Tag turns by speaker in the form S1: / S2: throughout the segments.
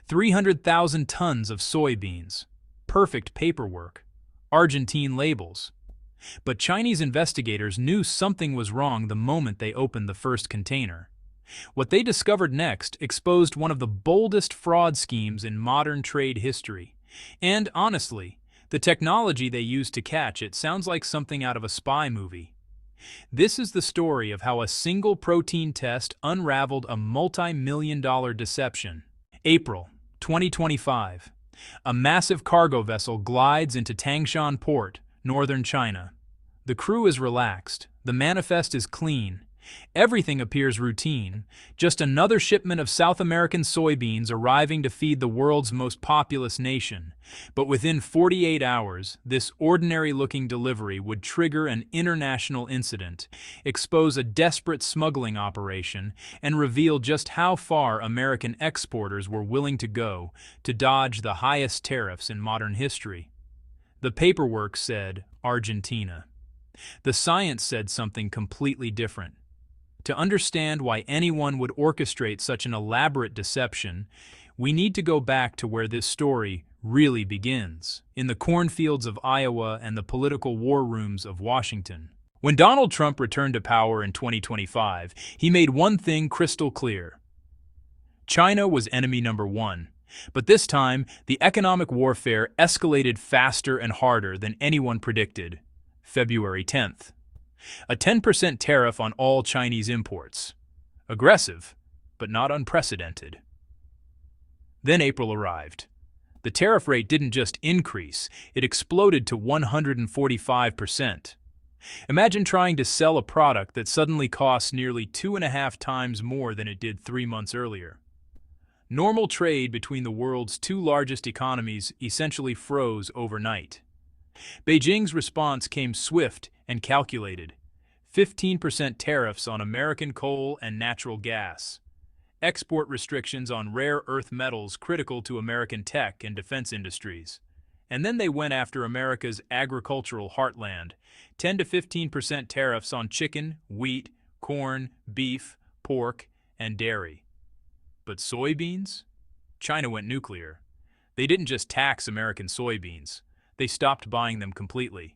S1: 300,000 tons of soybeans. Perfect paperwork. Argentine labels. But Chinese investigators knew something was wrong the moment they opened the first container. What they discovered next exposed one of the boldest fraud schemes in modern trade history. And honestly, the technology they used to catch it sounds like something out of a spy movie. This is the story of how a single protein test unraveled a multi-million-dollar deception. April 2025. A massive cargo vessel glides into Tangshan Port, northern China. The crew is relaxed. The manifest is clean. Everything appears routine, just another shipment of South American soybeans arriving to feed the world's most populous nation. But within 48 hours, this ordinary-looking delivery would trigger an international incident, expose a desperate smuggling operation, and reveal just how far American exporters were willing to go to dodge the highest tariffs in modern history. The paperwork said Argentina. The science said something completely different. To understand why anyone would orchestrate such an elaborate deception, we need to go back to where this story really begins, in the cornfields of Iowa and the political war rooms of Washington. When Donald Trump returned to power in 2025, he made one thing crystal clear. China was enemy number one, but this time, the economic warfare escalated faster and harder than anyone predicted. February 10th. A 10% tariff on all Chinese imports. Aggressive, but not unprecedented. Then April arrived. The tariff rate didn't just increase, it exploded to 145%. Imagine trying to sell a product that suddenly costs nearly 2.5 times more than it did 3 months earlier. Normal trade between the world's two largest economies essentially froze overnight. Beijing's response came swift and calculated. 15% tariffs on American coal and natural gas. Export restrictions on rare earth metals critical to American tech and defense industries. And then they went after America's agricultural heartland. 10 to 15% tariffs on chicken, wheat, corn, beef, pork, and dairy. But soybeans? China went nuclear. They didn't just tax American soybeans. They stopped buying them completely.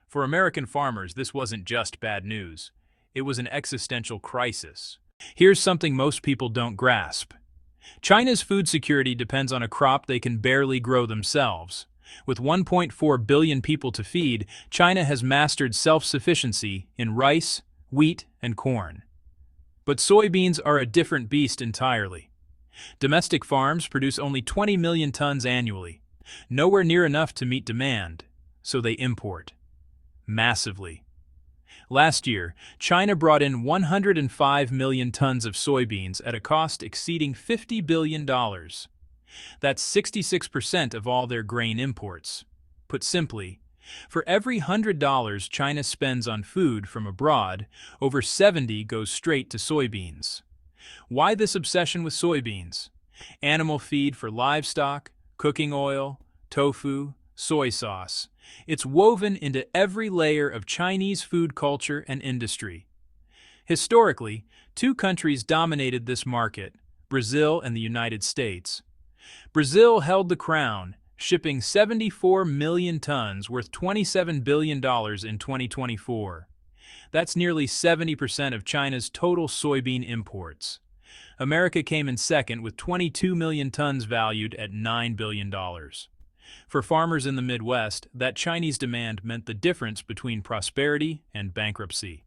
S1: For American farmers, this wasn't just bad news. It was an existential crisis. Here's something most people don't grasp. China's food security depends on a crop they can barely grow themselves. With 1.4 billion people to feed, China has mastered self-sufficiency in rice, wheat, and corn. But soybeans are a different beast entirely. Domestic farms produce only 20 million tons annually. Nowhere near enough to meet demand, so they import. Massively. Last year, China brought in 105 million tons of soybeans at a cost exceeding $50 billion. That's 66% of all their grain imports. Put simply, for every $100 China spends on food from abroad, over 70 goes straight to soybeans. Why this obsession with soybeans? Animal feed for livestock, cooking oil, tofu, soy sauce. It's woven into every layer of Chinese food culture and industry. Historically, two countries dominated this market, Brazil and the United States. Brazil held the crown, shipping 74 million tons worth $27 billion in 2024. That's nearly 70% of China's total soybean imports. America came in second with 22 million tons valued at $9 billion. For farmers in the Midwest, that Chinese demand meant the difference between prosperity and bankruptcy.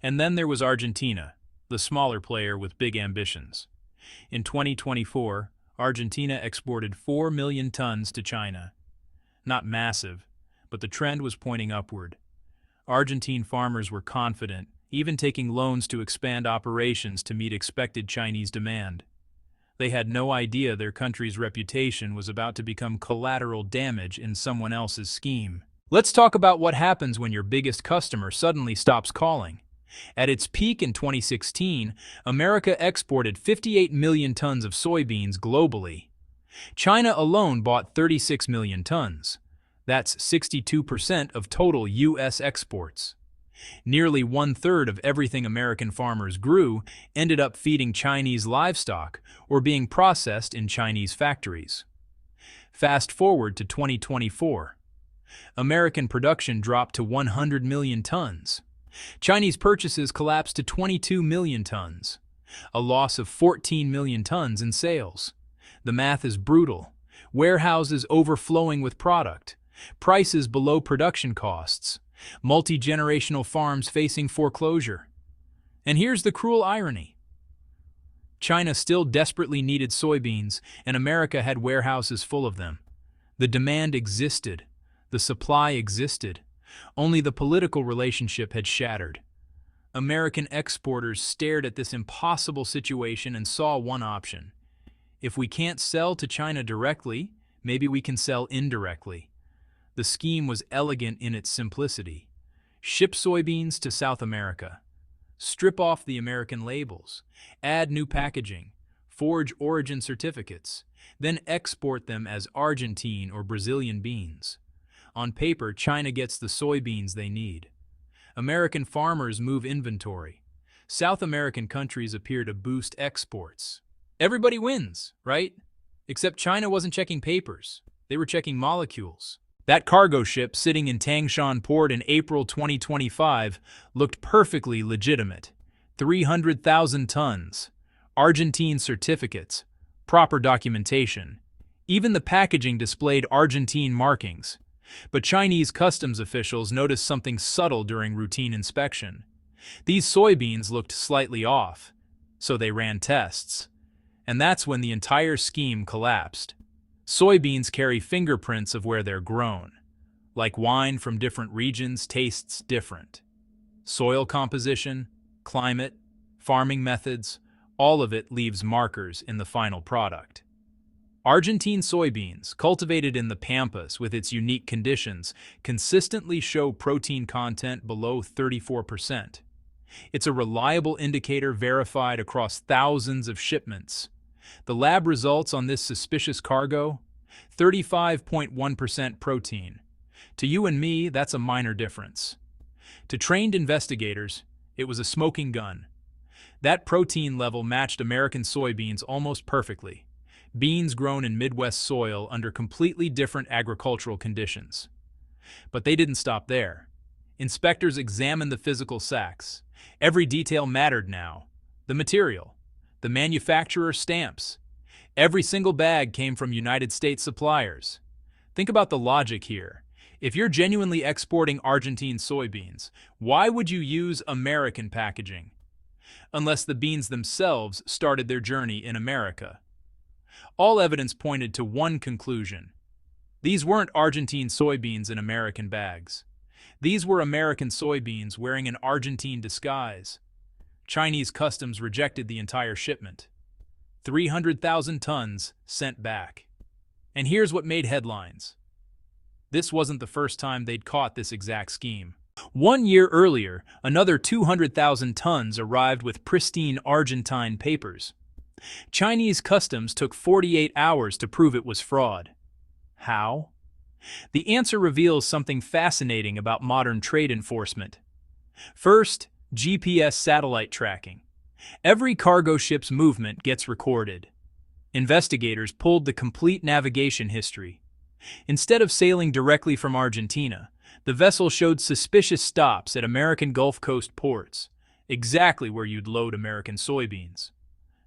S1: And then there was Argentina, the smaller player with big ambitions. In 2024, Argentina exported 4 million tons to China. Not massive, but the trend was pointing upward. Argentine farmers were confident, even taking loans to expand operations to meet expected Chinese demand. They had no idea their country's reputation was about to become collateral damage in someone else's scheme. Let's talk about what happens when your biggest customer suddenly stops calling. At its peak in 2016, America exported 58 million tons of soybeans globally. China alone bought 36 million tons. That's 62% of total U.S. exports. Nearly one-third of everything American farmers grew ended up feeding Chinese livestock or being processed in Chinese factories. Fast forward to 2024. American production dropped to 100 million tons. Chinese purchases collapsed to 22 million tons, a loss of 14 million tons in sales. The math is brutal. Warehouses overflowing with product, prices below production costs, multi-generational farms facing foreclosure. And here's the cruel irony. China still desperately needed soybeans, and America had warehouses full of them. The demand existed. The supply existed. Only the political relationship had shattered. American exporters stared at this impossible situation and saw one option. If we can't sell to China directly, maybe we can sell indirectly. The scheme was elegant in its simplicity. Ship soybeans to South America. Strip off the American labels. Add new packaging. Forge origin certificates. Then export them as Argentine or Brazilian beans. On paper, China gets the soybeans they need. American farmers move inventory. South American countries appear to boost exports. Everybody wins, right? Except China wasn't checking papers. They were checking molecules. That cargo ship sitting in Tangshan port in April 2025 looked perfectly legitimate. 300,000 tons, Argentine certificates, proper documentation. Even the packaging displayed Argentine markings. But Chinese customs officials noticed something subtle during routine inspection. These soybeans looked slightly off, so they ran tests. And that's when the entire scheme collapsed. Soybeans carry fingerprints of where they're grown. Like wine from different regions, tastes different. Soil composition, climate, farming methods, all of it leaves markers in the final product. Argentine soybeans, cultivated in the Pampas with its unique conditions, consistently show protein content below 34%. It's a reliable indicator verified across thousands of shipments. The lab results on this suspicious cargo? 35.1% protein. To you and me, that's a minor difference. To trained investigators, it was a smoking gun. That protein level matched American soybeans almost perfectly. Beans grown in Midwest soil under completely different agricultural conditions. But they didn't stop there. Inspectors examined the physical sacks. Every detail mattered now. The material, the manufacturer stamps. Every single bag came from United States suppliers. Think about the logic here. If you're genuinely exporting Argentine soybeans, why would you use American packaging? Unless the beans themselves started their journey in America. All evidence pointed to one conclusion. These weren't Argentine soybeans in American bags. These were American soybeans wearing an Argentine disguise. Chinese customs rejected the entire shipment. 300,000 tons sent back. And here's what made headlines. This wasn't the first time they'd caught this exact scheme. 1 year earlier, another 200,000 tons arrived with pristine Argentine papers. Chinese customs took 48 hours to prove it was fraud. How? The answer reveals something fascinating about modern trade enforcement. First, GPS satellite tracking. Every cargo ship's movement gets recorded. Investigators pulled the complete navigation history. Instead of sailing directly from Argentina, the vessel showed suspicious stops at American Gulf Coast ports, exactly where you'd load American soybeans.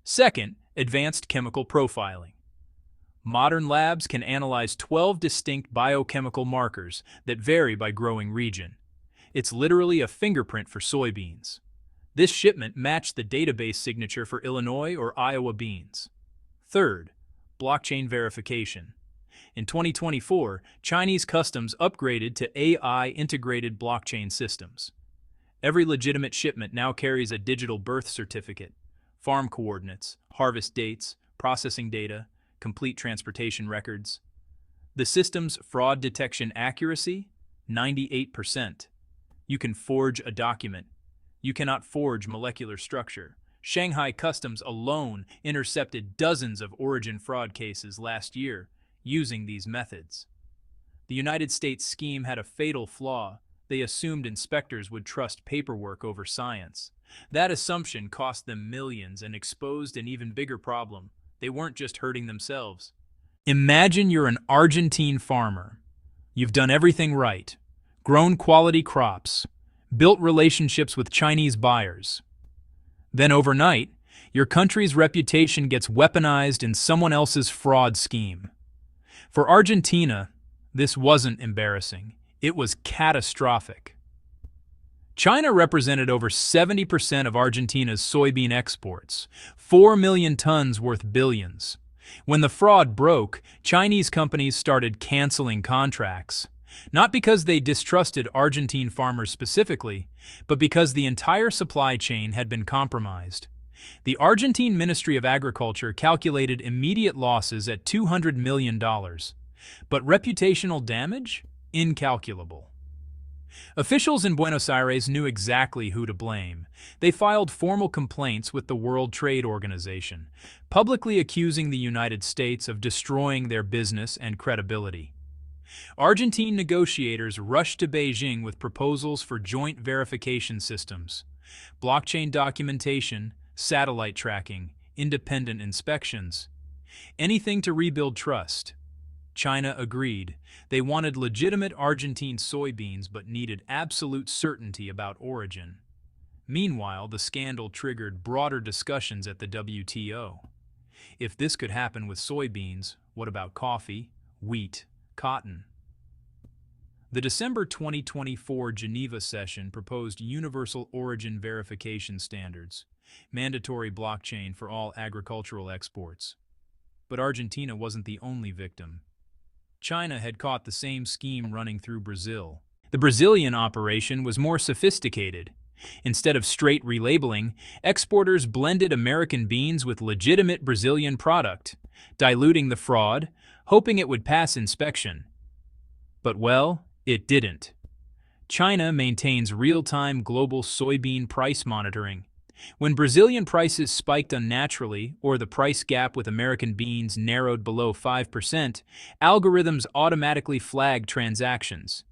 S1: Second, advanced chemical profiling. Modern labs can analyze 12 distinct biochemical markers that vary by growing region. It's literally a fingerprint for soybeans. This shipment matched the database signature for Illinois or Iowa beans. Third, blockchain verification. In 2024, Chinese customs upgraded to AI-integrated blockchain systems. Every legitimate shipment now carries a digital birth certificate, farm coordinates, harvest dates, processing data, complete transportation records. The system's fraud detection accuracy? 98%. You can forge a document. You cannot forge molecular structure. Shanghai Customs alone intercepted dozens of origin fraud cases last year using these methods. The United States scheme had a fatal flaw. They assumed inspectors would trust paperwork over science. That assumption cost them millions and exposed an even bigger problem. They weren't just hurting themselves. Imagine you're an Argentine farmer. You've done everything right, grown quality crops, built relationships with Chinese buyers. Then overnight, your country's reputation gets weaponized in someone else's fraud scheme. For Argentina, this wasn't embarrassing. It was catastrophic. China represented over 70% of Argentina's soybean exports, 4 million tons worth billions. When the fraud broke, Chinese companies started canceling contracts, not because they distrusted Argentine farmers specifically, but because the entire supply chain had been compromised. The Argentine Ministry of Agriculture calculated immediate losses at $200 million, but reputational damage? Incalculable. Officials in Buenos Aires knew exactly who to blame. They filed formal complaints with the World Trade Organization, publicly accusing the United States of destroying their business and credibility. Argentine negotiators rushed to Beijing with proposals for joint verification systems, blockchain documentation, satellite tracking, independent inspections. Anything to rebuild trust. China agreed. They wanted legitimate Argentine soybeans but needed absolute certainty about origin. Meanwhile, the scandal triggered broader discussions at the WTO. If this could happen with soybeans, what about coffee, wheat, cotton? The December 2024 Geneva session proposed universal origin verification standards, mandatory blockchain for all agricultural exports. But Argentina wasn't the only victim. China had caught the same scheme running through Brazil. The Brazilian operation was more sophisticated. Instead of straight relabeling, exporters blended American beans with legitimate Brazilian product, diluting the fraud, hoping it would pass inspection. But well, it didn't. China maintains real-time global soybean price monitoring. When Brazilian prices spiked unnaturally or the price gap with American beans narrowed below 5%, algorithms automatically flagged transactions.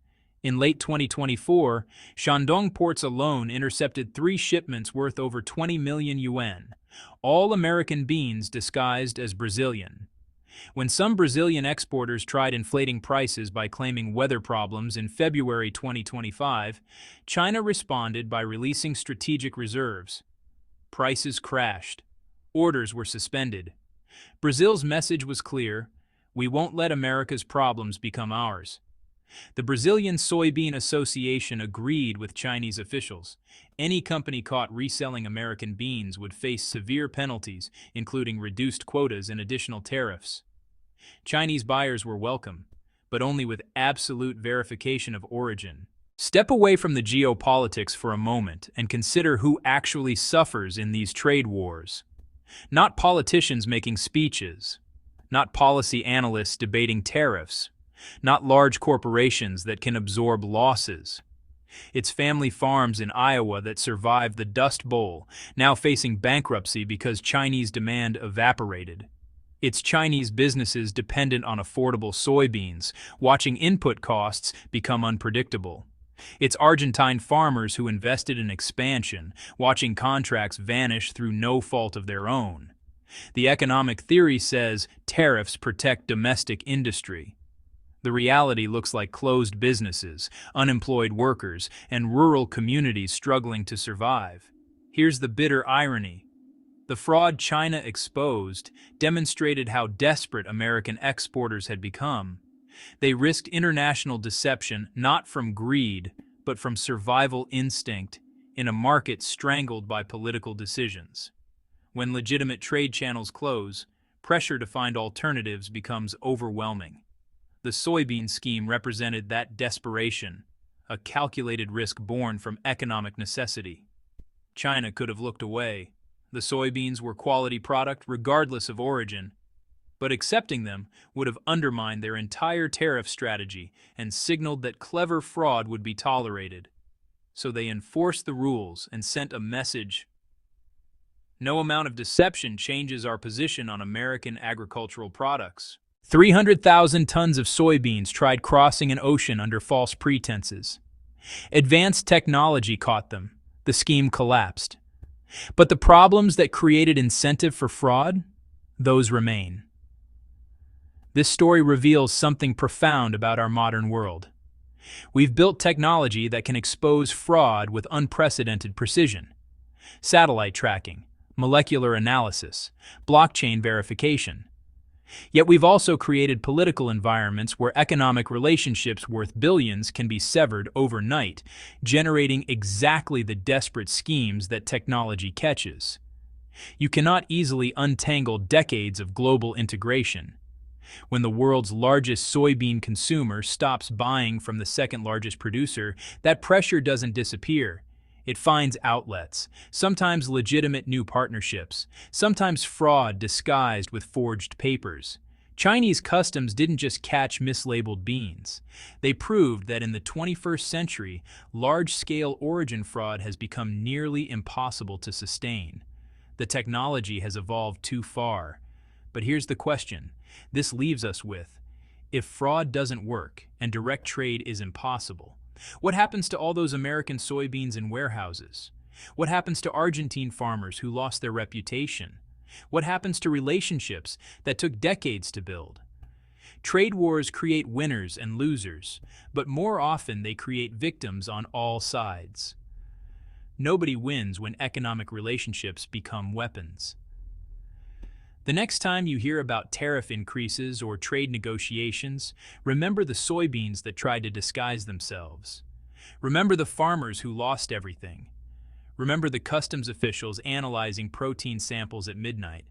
S1: In late 2024, Shandong ports alone intercepted 3 shipments worth over 20 million yuan, all American beans disguised as Brazilian. When some Brazilian exporters tried inflating prices by claiming weather problems in February 2025, China responded by releasing strategic reserves. Prices crashed. Orders were suspended. Brazil's message was clear: we won't let America's problems become ours. The Brazilian Soybean Association agreed with Chinese officials. Any company caught reselling American beans would face severe penalties, including reduced quotas and additional tariffs. Chinese buyers were welcome, but only with absolute verification of origin. Step away from the geopolitics for a moment and consider who actually suffers in these trade wars. Not politicians making speeches, not policy analysts debating tariffs, not large corporations that can absorb losses. It's family farms in Iowa that survived the Dust Bowl, now facing bankruptcy because Chinese demand evaporated. It's Chinese businesses dependent on affordable soybeans, watching input costs become unpredictable. It's Argentine farmers who invested in expansion, watching contracts vanish through no fault of their own. The economic theory says tariffs protect domestic industry. The reality looks like closed businesses, unemployed workers, and rural communities struggling to survive. Here's the bitter irony. The fraud China exposed demonstrated how desperate American exporters had become. They risked international deception not from greed, but from survival instinct in a market strangled by political decisions. When legitimate trade channels close, pressure to find alternatives becomes overwhelming. The soybean scheme represented that desperation, a calculated risk born from economic necessity. China could have looked away. The soybeans were quality product regardless of origin, but accepting them would have undermined their entire tariff strategy and signaled that clever fraud would be tolerated. So they enforced the rules and sent a message. No amount of deception changes our position on American agricultural products. 300,000 tons of soybeans tried crossing an ocean under false pretenses. Advanced technology caught them. The scheme collapsed. But the problems that created incentive for fraud, those remain. This story reveals something profound about our modern world. We've built technology that can expose fraud with unprecedented precision. Satellite tracking, molecular analysis, blockchain verification. Yet we've also created political environments where economic relationships worth billions can be severed overnight, generating exactly the desperate schemes that technology catches. You cannot easily untangle decades of global integration. When the world's largest soybean consumer stops buying from the second largest producer, that pressure doesn't disappear. It finds outlets, sometimes legitimate new partnerships, sometimes fraud disguised with forged papers. Chinese customs didn't just catch mislabeled beans. They proved that in the 21st century, large-scale origin fraud has become nearly impossible to sustain. The technology has evolved too far. But here's the question this leaves us with: if fraud doesn't work and direct trade is impossible, what happens to all those American soybeans in warehouses? What happens to Argentine farmers who lost their reputation? What happens to relationships that took decades to build? Trade wars create winners and losers, but more often they create victims on all sides. Nobody wins when economic relationships become weapons. The next time you hear about tariff increases or trade negotiations, remember the soybeans that tried to disguise themselves. Remember the farmers who lost everything. Remember the customs officials analyzing protein samples at midnight.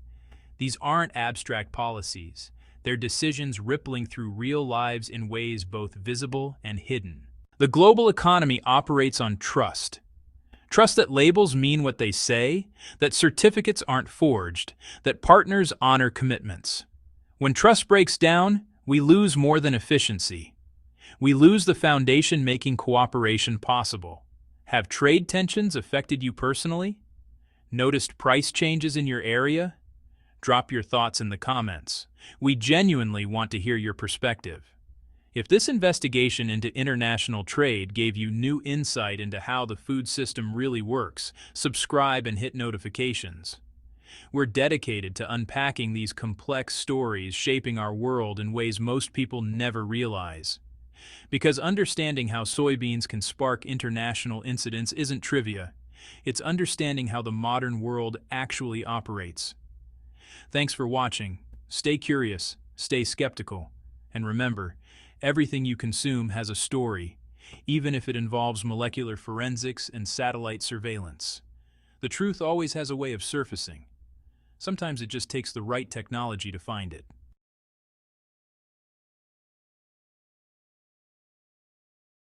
S1: These aren't abstract policies. They're decisions rippling through real lives in ways both visible and hidden. The global economy operates on trust. Trust that labels mean what they say, that certificates aren't forged, that partners honor commitments. When trust breaks down, we lose more than efficiency. We lose the foundation making cooperation possible. Have trade tensions affected you personally? Noticed price changes in your area? Drop your thoughts in the comments. We genuinely want to hear your perspective. If this investigation into international trade gave you new insight into how the food system really works, subscribe and hit notifications. We're dedicated to unpacking these complex stories shaping our world in ways most people never realize. Because understanding how soybeans can spark international incidents isn't trivia. It's understanding how the modern world actually operates. Thanks for watching. Stay curious, stay skeptical, and remember, everything you consume has a story, even if it involves molecular forensics and satellite surveillance. The truth always has a way of surfacing. Sometimes it just takes the right technology to find it.